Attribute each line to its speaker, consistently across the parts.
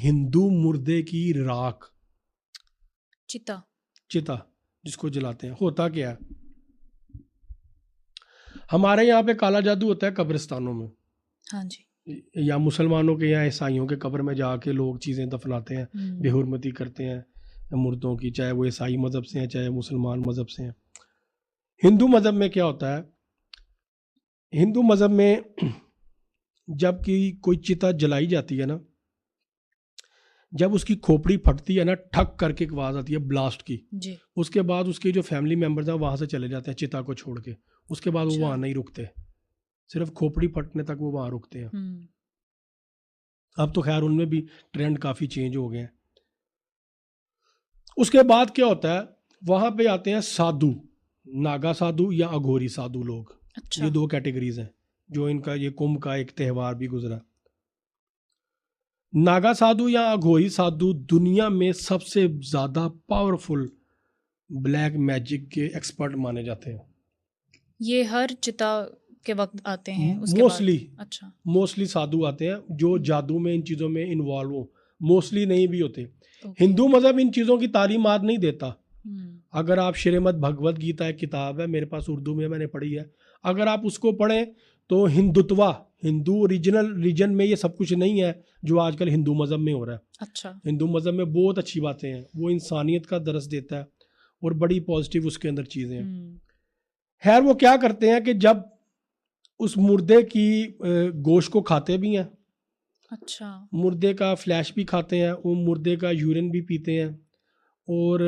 Speaker 1: हिंदू मुर्दे की राख,
Speaker 2: चिता।
Speaker 1: चिता जिसको जलाते हैं, होता क्या है? हमारे यहाँ पे काला जादू होता है कब्रिस्तानों में,
Speaker 2: हाँ जी।
Speaker 1: या मुसलमानों के या ईसाइयों के कब्र में जाके लोग चीज़ें दफनाते हैं, बेहुरमती करते हैं मुर्दों की, चाहे वो ईसाई मज़हब से हैं चाहे मुसलमान मज़हब से हैं। हिंदू मज़हब में क्या होता है? हिंदू मज़हब में जब कि कोई चिता जलाई जाती है ना, जब उसकी खोपड़ी फटती है ना, ठक करके एक आवाज़ आती है ब्लास्ट की
Speaker 2: जी।
Speaker 1: उसके बाद उसके जो फैमिली मेम्बर्स हैं वहाँ से चले जाते हैं चिता को छोड़ के, उसके बाद वो
Speaker 2: अच्छा।
Speaker 1: वहाँ नहीं रुकते, सिर्फ खोपड़ी फटने तक वो वहाँ रुकते हैं। अब तो खैर उनमें भी ट्रेंड काफ़ी चेंज हो गए हैं। उसके बाद क्या होता है, वहाँ पे आते हैं साधु, नागा साधु या अघोरी साधु लोग।
Speaker 2: अच्छा।
Speaker 1: ये 2 कैटेगरीज हैं जो इनका ये कुंभ का एक त्यौहार भी गुजरा। नागा साधु या अघोरी साधु दुनिया में सबसे ज़्यादा पावरफुल ब्लैक मैजिक के एक्सपर्ट माने जाते हैं।
Speaker 2: ये हर चिता के वक्त आते हैं उसके
Speaker 1: मोस्टली
Speaker 2: बाद? अच्छा।
Speaker 1: मोस्टली साधु आते हैं जो जादू में इन चीज़ों में इन्वॉल्व हो, मोस्टली नहीं भी होते।
Speaker 2: ओके।
Speaker 1: हिंदू मज़हब इन चीज़ों की तालीमात नहीं देता।
Speaker 2: हम्म।
Speaker 1: अगर आप श्रीमद् भगवद गीता एक किताब है मेरे पास उर्दू में, मैंने पढ़ी है, अगर आप उसको पढ़ें तो हिंदुत्वा, हिंदू ओरिजिनल रीजन में ये सब कुछ नहीं है जो आजकल हिंदू मज़हब में हो रहा है।
Speaker 2: अच्छा।
Speaker 1: हिंदू मज़हब में बहुत अच्छी बातें हैं, वो इंसानियत का दरस देता है और बड़ी पॉजिटिव उसके अंदर चीज़ें हैं। खैर वो क्या करते हैं कि जब उस मुर्दे की गोश्त को खाते भी हैं,
Speaker 2: अच्छा।
Speaker 1: मुर्दे का फ्लैश भी खाते हैं, वो मुर्दे का यूरिन भी पीते हैं, और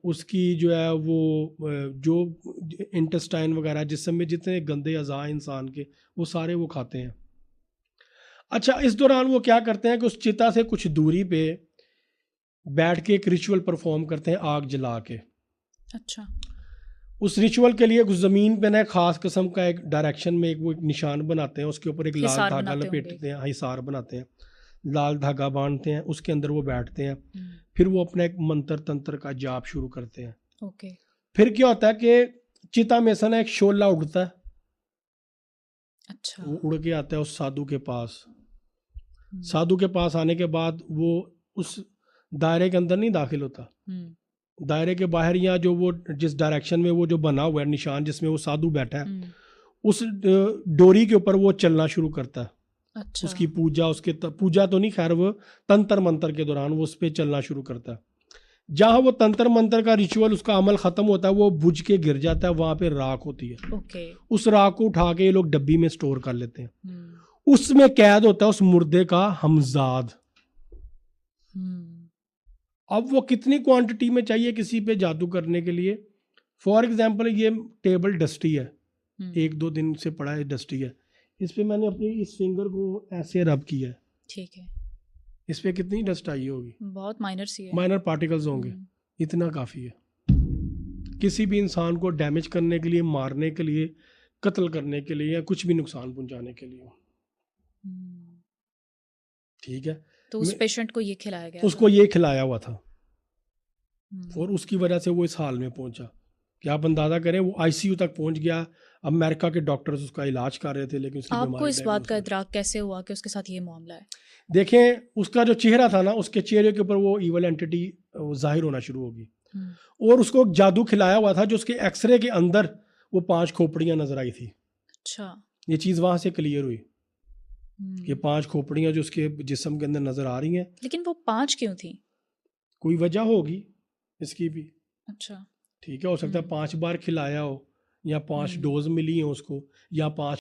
Speaker 1: उसकी जो है वो जो इंटेस्टाइन वगैरह जिस्म में जितने गंदे अज़ा इंसान के वो सारे वो खाते हैं। अच्छा, इस दौरान वो क्या करते हैं कि उस चिता से कुछ दूरी पे बैठ के एक रिचुअल परफॉर्म करते हैं आग जला के।
Speaker 2: अच्छा।
Speaker 1: उस रिचुअल के लिए कुछ ज़मीन पे ना खास किस्म का एक डायरेक्शन में एक वो एक निशान बनाते हैं, उसके ऊपर एक लाल
Speaker 2: हिसार
Speaker 1: धागा
Speaker 2: बनाते होंगे।
Speaker 1: लपेटते हैं, हिसार बनाते हैं, लाल धागा बांधते हैं, उसके अंदर वो बैठते हैं, फिर वो अपना एक मंत्र तंत्र का जाप शुरू करते हैं।
Speaker 2: ओके।
Speaker 1: फिर क्या होता है कि चिता में से ना एक शोला उड़ता है,
Speaker 2: अच्छा।
Speaker 1: वो उड़ के आता है उस साधु के पास। साधु के पास आने के बाद वो उस दायरे के अंदर नहीं दाखिल होता, दायरे के बाहर या जो वो जिस डायरेक्शन में वो जो बना हुआ है निशान जिसमें वो साधु बैठा है उस डोरी के ऊपर वो चलना शुरू करता है।
Speaker 2: अच्छा।
Speaker 1: उसकी पूजा, उसके पूजा तो नहीं, खैर वो तंत्र मंत्र के दौरान वो उस पर चलना शुरू करता है। जहाँ वो तंत्र मंत्र का रिचुअल उसका अमल खत्म होता है वो बुझ के गिर जाता है, वहां पे राख होती है।
Speaker 2: ओके।
Speaker 1: उस राख को उठा के ये लोग डब्बी में स्टोर कर लेते हैं। उसमें कैद होता है उस मुर्दे का हमजाद। अब वो कितनी क्वांटिटी में चाहिए किसी पे जादू करने के लिए, फॉर एग्जाम्पल ये टेबल डस्टी है, 1-2 दिन से पड़ा है, डस्टी है, इस पे मैंने अपनी इस फिंगर को ऐसे रब किया है,
Speaker 2: ठीक है,
Speaker 1: इस पे कितनी डस्ट आई होगी?
Speaker 2: बहुत माइनर सी है,
Speaker 1: माइनर पार्टिकल्स होंगे, इतना काफ़ी है किसी भी इंसान को डैमेज करने के लिए, मारने के लिए, कत्ल करने के लिए या कुछ भी नुकसान पहुंचाने के लिए। ठीक है,
Speaker 2: तो उस पेशेंट को ये खिलाया गया
Speaker 1: उसको ये खिलाया हुआ था
Speaker 2: था।
Speaker 1: और उसकी वजह से वो इस हाल में पहुंचा कि आप अंदाजा करें वो आईसीयू तक पहुंच गया। अमेरिका के डॉक्टर्स उसका इलाज कर रहे थे लेकिन उसकी
Speaker 2: आपको इस बात का
Speaker 1: diagnose
Speaker 2: इदराक कैसे हुआ कि उसके साथ ये मामला है?
Speaker 1: देखें, उसका जो चेहरा था ना, उसके चेहरे के ऊपर वो इवल एंटिटी जाहिर होना शुरू होगी और उसको जादू खिलाया हुआ था जो उसके एक्सरे के अंदर वो 5 खोपड़ियां नजर आई थी।
Speaker 2: अच्छा।
Speaker 1: ये चीज़ वहां से क्लियर हुई, ये 5 खोपड़ियां जो उसके जिस्म के अंदर नजर आ रही हैं।
Speaker 2: लेकिन वो 5 क्यों थी?
Speaker 1: कोई वजह होगी इसकी भी।
Speaker 2: अच्छा।
Speaker 1: ठीक है, हो सकता है 5 बार खिलाया हो या 5 डोज मिली हो उसको या 5